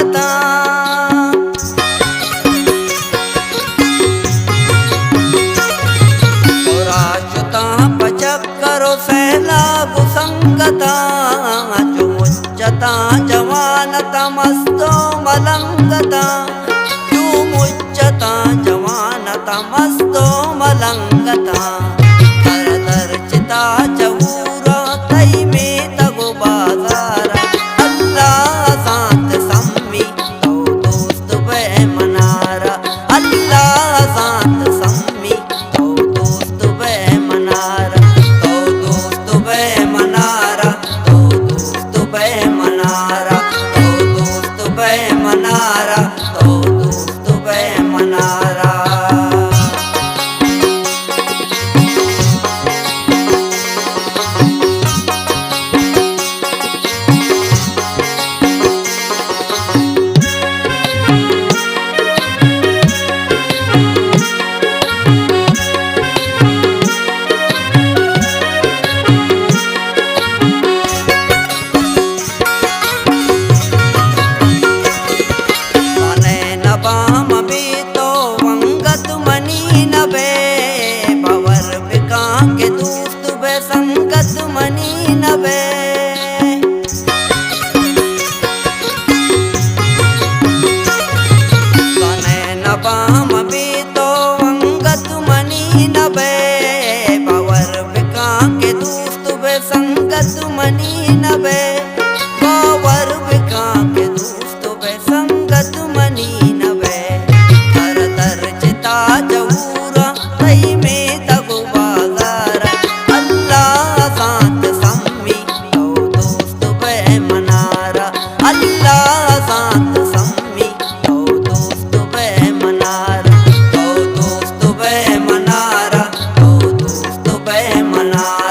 संगता पचक्करो सैलाब संगता चुमुच्चता जवानतमस्तो मलंगता चुमुच्चता जवानतमस्तो मलंगता करदर्चिता चवूरा तई में तगो बाजारा अल्लाह साथ सम्मी तो दोस्त बे मनारा अल्लाह साथ सम्मी तो दोस्त बे मनारा तो दोस्त बे मनारा तो दोस्त बे मनारा तो दोस्त बे मनारा तो दोस्त बे मनारा। बाम भी तो वंगत मनी नबे बवर बिका के दोस्त बे संगत मनी नबे बने न बाम भी तो वंगत मनी नबे बवर बिका के दोस्त बे संगत मनी नबे बवर बिका के दोस्त बे संगत मनी जवूरा तई में तगो बाजारा अल्लाह साथ सम्मी तो दोस्त बे मनारा अल्लाह साथ सम्मी तो दोस्त बे मनारा तो दोस्त बे मनारा तो दोस्त बे मनारा।